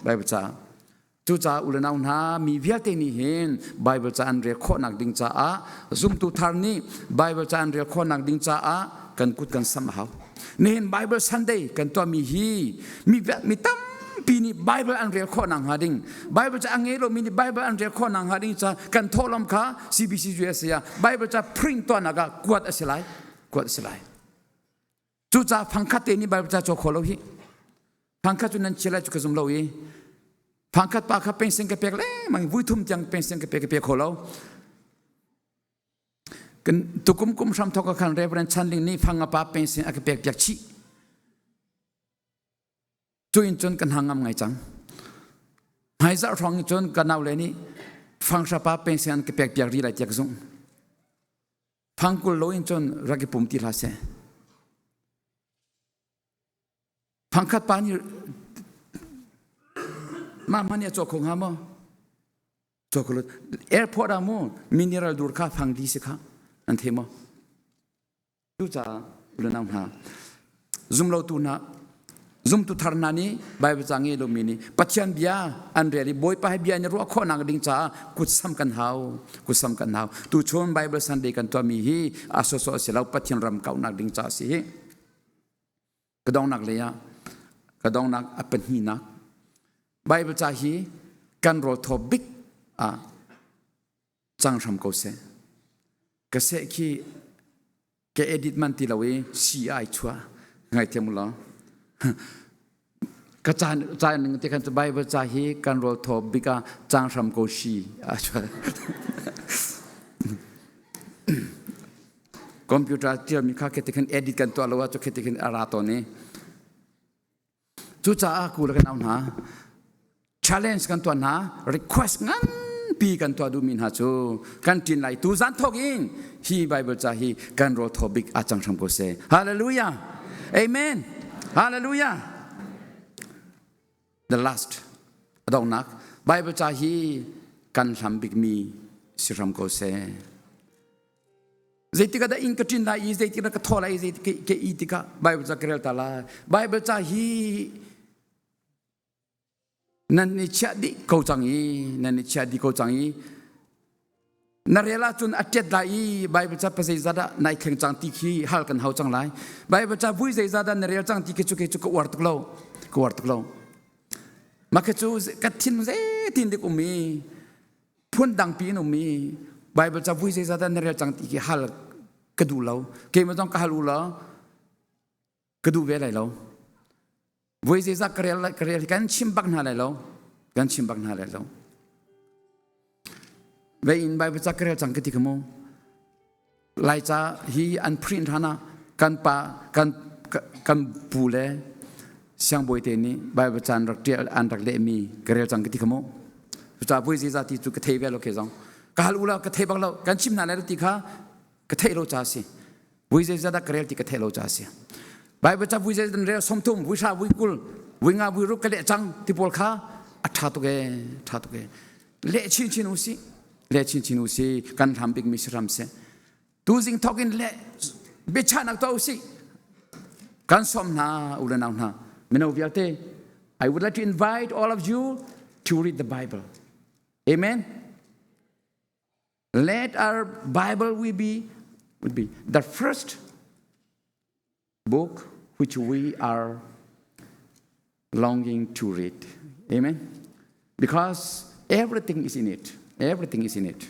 ใบประจาจูจ่าอุลนาอุนามีเวียเตนี่เห็นไบเบิลจานเรียกข้อนักดิ่งจ่าซุ่มตุทาร์นี่ไบเบิลจานเรียกข้อนักดิ่งจ่ากันกุดกันสัมหาวนี่เห็นไบเบิลซันเดย์กันตัวมีตั้มปีนี้ไบเบิลอันเรียกข้อนักหาดิ่งไบเบิลจะอังเอโรมีนี่ไบเบิลอันเรียกข้อนักหาดิ่งจ่ากันทอลมขา CBC ยูเอสยาไบเบิลจะพริ้งตัวนักกวดเสลายจูจ่าฟังคัดเตนี่ไบเบิลจะโจโคโลฮีฟังคัดจุนันเชลัยจุกซุมโลฮีพังคัดปากเขาเป็นเสียงกระเปียกเลยมันวุ่ยทุ่มจังเป็นเสียงกระเปียกโคเรากันตุกุมชำทอกกันเรเวรนชันลิงนี่ฟังปาเป็นเสียงกระเปียกชีจุยจนกันหางงไงจังหายใจร้องจนกันเอาเลยนี่ฟังชาปาเป็นเสียงกระเปียกรีไรจักซุงฟังกุลโลอินจนรักปุ่มตีลาเซพังคัดปานี่มันเนี่ยจกของฮามจกเลยแอร์พอร์ตอามูมินิรัลดูร์ค่าฟังดีสิค่ะอันเทมดูจ้าเรื่องนั้นฮะซุ่มเราตูน่ะซุ่มตุทาร์นานี่ใบประจังเอโลมินีปัจจัยเบียอันเรียรีบอยไปเบียเนี่ยรู้ว่าข้อนักดิ่งจ้ากุศลกันหาวตูชนไบเบิลซันเดย์กันตัวมีฮีอาโซโซเสลาปัจจัยรำเก่านักดิ่งจ้าสิกระดองนักเลยะกระดองนักอัปเป็นหีนักไบเบิลจ่าฮีกันโรทอบิกจังทำกูเสกเสกขี้แกเอดิตมันตีละเวซีไอชัว ไงเทียมล้อกระจายหนึ่งที่คันจะใบเบอร์จาฮีกันโรทอบิกาจางรำโกชีช่วยคอมพิวเตอร์ที่มีค่าเกิดขึ้นเอดิตกันตัวเราว่าจะเกิดขึ้นอะไรตัวนี้จุดจ้ากูเล่กันเอาหนา challenge กันตัวหนา request งั้นปีกันตัวดูมินหาจูกันจินไหลตูจันทอกอินฮีไบเบิลจ้าฮีกันโรทอบิกอาจังรำโกเซฮาเลลูยาเอเมนฮาเลลูยาThe last ดองนักไบเบิลจาฮีกันทำบิกมีสิรำโกเซเจติกาได้อินกจินได้เจติกาก็ทอลายเจติกาอีติกาไบเบิลจากเรลตาลาไบเบิลจาฮีนันนิชดิโกจังอีนันนิชดิโกจังอีนาเรลาจุนอัจเจดไลไบเบิลจะภาษาซาดาในเข่งจังติคีฮัลกันเฮาจังไลไบเบิลจะบุยใจซาดานาเรลจังติคีจุกจุกวาร์ตุกโลกวาร์ตุกโลมาแค่จูกัดทินเซทินเด็กมีพุ่นดังปีนมีไบเบิลจะพูดเสียแต่ในเรื่องจังที่ฮัลกระดูเราเกี่ยมันต้องกระดูเรากระดูเวลัยเราพูดเสียกระเรียกันชิมบักนาเลยเรากันชิมบักนาเลยเราเว้ยอินไบเบิลจะกระเรียจังที่ขโมไล่จ้าฮีอันพรินทานะกันปะกันปูเลเสียงบอยเตนี่ใบประจันรักเดียอันรักเล่มีกระเรียจังกิติขโมประจันพูดสิซาติจุกเทเวลโอเคจังกาลูลากเทบักเรากันชิมนาเลติค่ะกเทโลจ้าสิพูดสิซาดากระเรียติกเทโลจ้าสิใบประจันพูดสิดันเรียสมทุมวิชาวิกุลวิงาวิรุกกระเดจังที่ปวดขาอัฐาตุเกเละชินอุสิกันทำบิ๊กมิสรัมเซตูจิงทอกินเละเบชานักตัวอุสิกันสมนาอุลนาหนาI would like to invite all of you to read the Bible. Amen. Let our Bible would be the first book which we are longing to read. Amen. Because everything is in it. Everything is in it.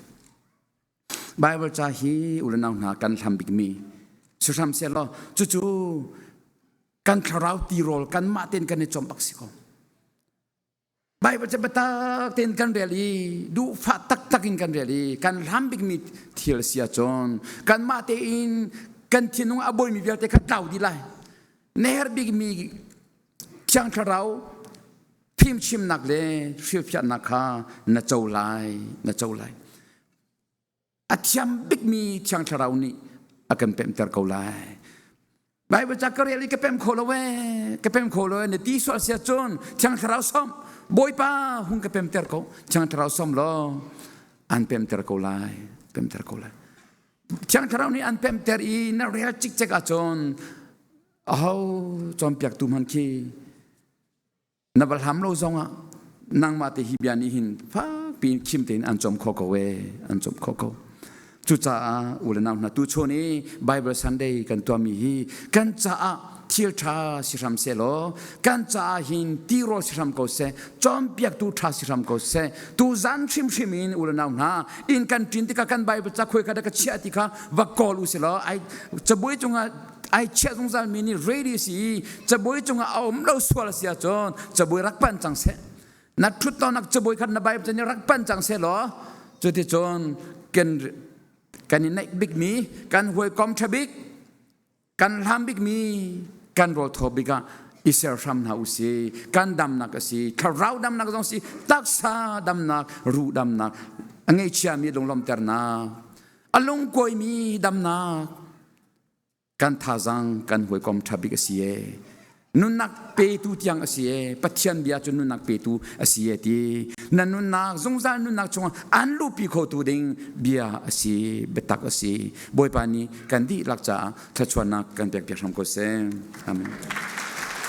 Bible จะฮีอุลนาหนากันทำบิ๊กมีสุดท้ายเสร็จแล้วจู่กันคราวตีโรลกันมาเต้นกันในจอมปักสิโกใบบัจบัตเต้นกันเรียลีดูฟัดตักกินกันเรียลีกันทำบิ๊กมีเทียลเสียจนกันมาเต้นกันที่นุ่งอบอยมีเวลเตกันเต่าดีไลเนอร์บิ๊กมีช่างคราวพิมชิมนักเลยชิฟยันนักฮะน่าเจ้าไลอัจฉริบิ๊กมีช่างคราวนี้อากันเป็นเตอร์เกาไลใบบัจกระเรียลีก็เป็นโคลเวในที่สุดเสียจนช่างคราวซ้อมบอยป้าหุ่นก็เป็นเตอร์เกาช่างคราวซ้อมล้ออันเป็นเตอร์เกาไลช่างคราวนี้อันเป็นเตอร์อีน่าเรียจิกเจกจนจอมเปียกตุมันคีนับทำเราจงนั่งมาที่ฮิบยานีหินฟ้าปีนคิมเต็นอันจอมโคโกจุดจ้าอุลนามนาตุชนีไบเบิลซันเดย์กันตัวมีฮีกันจ้าเที่ยวชาสิรำเซโลกันจ้าหินตีโรสิรำโกเซจอมเปียกตูชาสิรำโกเซตูจันชิมอินอุลนามนาอินกันจินติกากันไบเบิลจะคุยกันกับเชียติกาวักกอลุเซโลไอจะบุยจงไอเชื่อจงใจมีนี่เรดี้สิจะบุยจงเอาเราสวรเสียจนจะบุยรักปันจังเสนัดทุตตอนนักจะบุยขันนบายจะนี่รักปันจังเสหรอจุดที่จนกันในบิ๊กมีกันหวยกอมชบิกกันทำบิ๊กมีกันโรทบิกาอิสราฟนาอุสีกันดำนักสีคาราวดำนักตรงสีตักษาดำนักรูดำนักอังเงเชียมีลงลมเตอร์นาอลงกอยมีดำนักกันท่าจังกันหวยกอมชบิกสีนุนักเปตูที่ยังสีปัจจัยเบียจนนุนักเปตูสีทีนั่นนุนักสงสารนุนักจงอันลูปีโคตูดิงเบียสีเบตักสีบอยปานีกันดีลักจ้าทัชวนักกันเปียกเปียกสมโกเซอาเมน